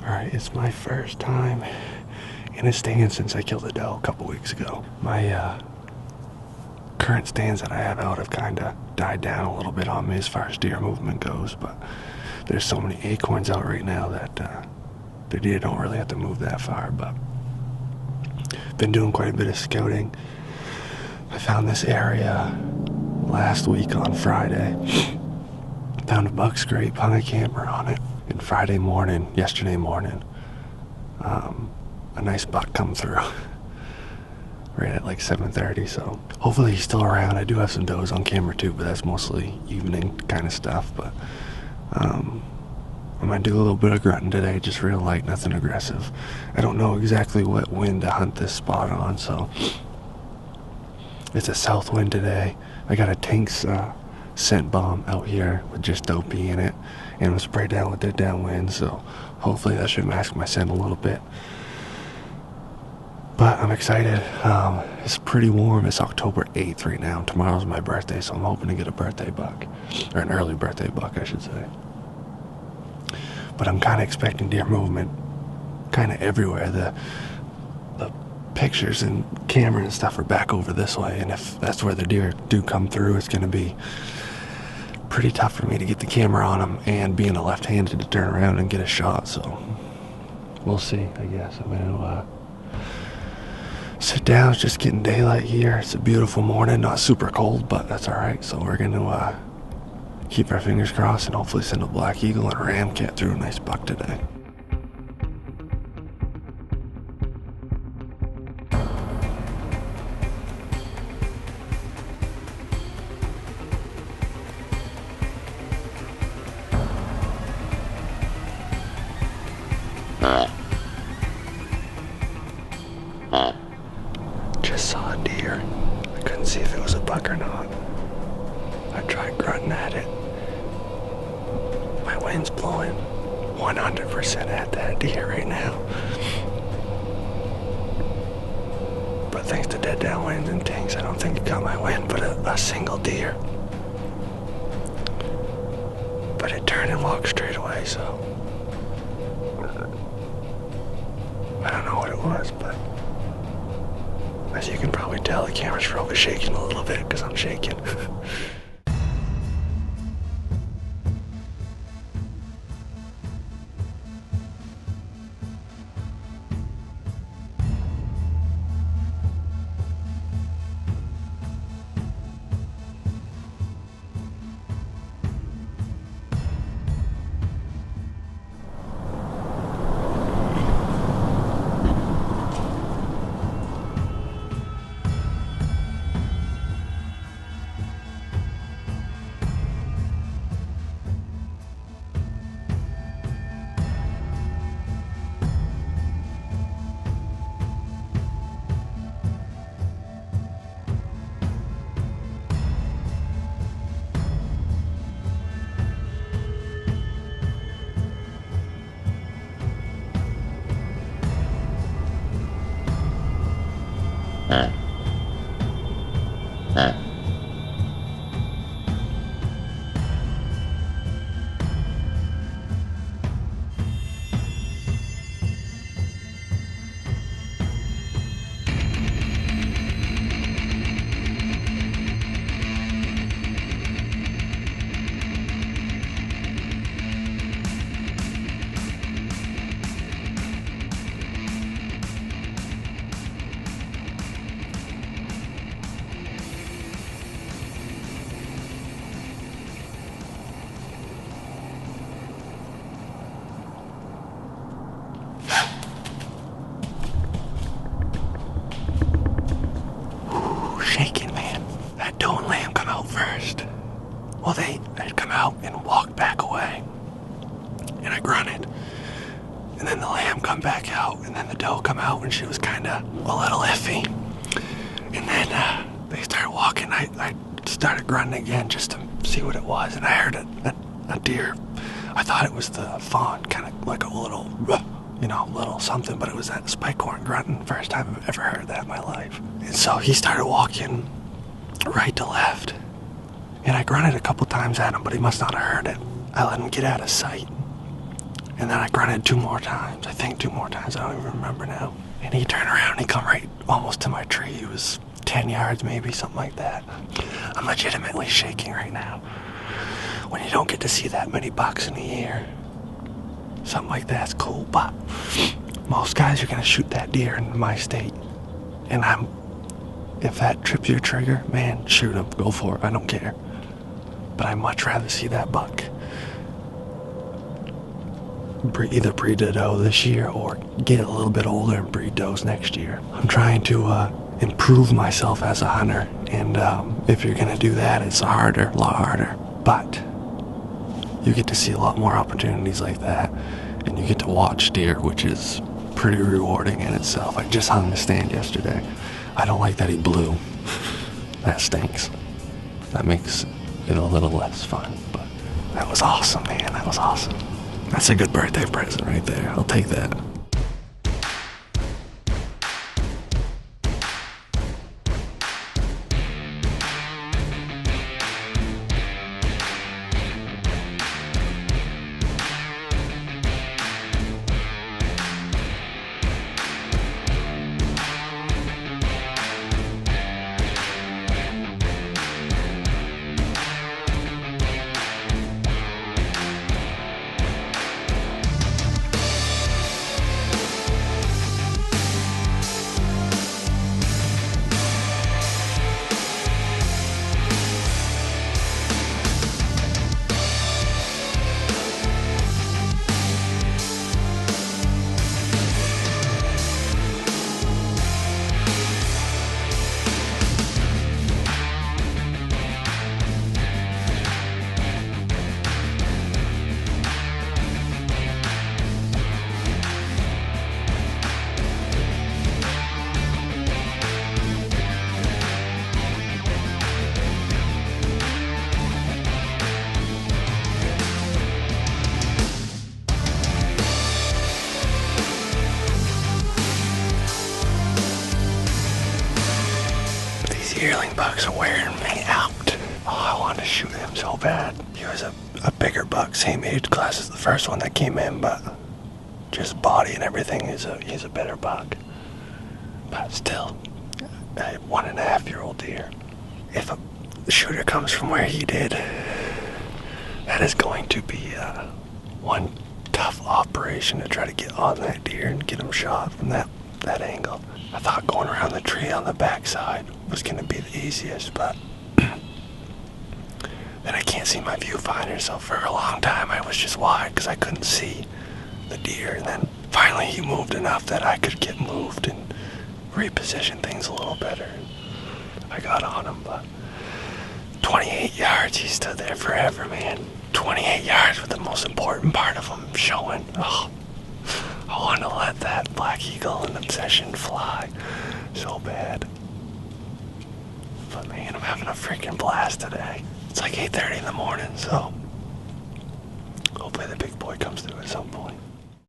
Alright, it's my first time in a stand since I killed a doe a couple weeks ago. My current stands that I have out have kind of died down a little bit on me as far as deer movement goes, but there's so many acorns out right now that the deer don't really have to move that far. But been doing quite a bit of scouting. I found this area last week on Friday. Found a buck scrape, hung a camera on it, and yesterday morning, a nice buck come through right at like 7:30, so hopefully he's still around. I do have some does on camera too, but that's mostly evening kind of stuff. But I'm gonna do a little bit of grunting today, just real light, nothing aggressive. I don't know exactly what wind to hunt this spot on, so it's a south wind today. I got a Tinks scent bomb out here with just dopey in it, and I'm sprayed down with dead downwind, so hopefully that should mask my scent a little bit. But I'm excited. It's pretty warm. It's October 8th right now. Tomorrow's my birthday, so I'm hoping to get a birthday buck, or an early birthday buck I should say. But I'm kind of expecting deer movement kind of everywhere. The pictures and camera and stuff are back over this way, and if that's where the deer do come through, it's going to be pretty tough for me to get the camera on them, and being a left-handed to turn around and get a shot, so we'll see. I guess I'm going to sit down. It's just getting daylight here. It's a beautiful morning, not super cold, but that's alright. So we're going to keep our fingers crossed and hopefully send a black eagle and a ram cat through a nice buck today. Just saw a deer. I couldn't see if it was a buck or not. I tried grunting at it. My wind's blowing 100% at that deer right now. But thanks to dead downwinds and Tinks, I don't think it got my wind, but a single deer. But it turned and walked straight away, so I don't know what it was, but as you can probably tell, the camera's probably shaking a little bit because I'm shaking. Shaking, man. That doe and lamb come out first. Well, they'd come out and walk back away. And I grunted. And then the lamb come back out, and then the doe come out, and she was kind of a little iffy. And then they started walking. I started grunting again just to see what it was, and I heard a deer. I thought it was the fawn, kind of like a little, little something, but it was that spike horn grunting. First time I've ever heard that in my life. And so he started walking right to left, and I grunted a couple times at him, but he must not have heard it. I let him get out of sight, and And then I grunted 2 more times. I think 2 more times. I don't even remember now. And he turned around and he come right almost to my tree. He was 10 yards maybe, something like that. I'm legitimately shaking right now. When you don't get to see that many bucks in a year, something like that's cool. But most guys are gonna shoot that deer in my state. And if that trips your trigger, man, shoot him. Go for it. I don't care. But I'd much rather see that buck either breed a doe this year or get a little bit older and breed does next year. I'm trying to improve myself as a hunter, and if you're gonna do that, it's a lot harder. But you get to see a lot more opportunities like that, and you get to watch deer, which is pretty rewarding in itself. I just hung the stand yesterday. I don't like that he blew. That stinks. That makes it a little less fun, but that was awesome, man. That was awesome. That's a good birthday present right there. I'll take that. Yearling bucks are wearing me out. Oh, I wanted to shoot him so bad. He was a bigger buck, same age class as the first one that came in, but just body and everything, he's a better buck. But still, a 1.5-year-old deer. If a shooter comes from where he did, that is going to be one tough operation to try to get on that deer and get him shot from that angle. I thought going around the tree on the backside was going to be the easiest, but then I can't see my viewfinder, so for a long time I was just wide because I couldn't see the deer, and then finally he moved enough that I could get moved and reposition things a little better. I got on him, but 28 yards, he stood there forever, man. 28 yards with the most important part of him showing. Oh, I want to let that black eagle and obsession fly so bad. But man, I'm having a freaking blast today. It's like 8:30 in the morning, so hopefully the big boy comes through at some point.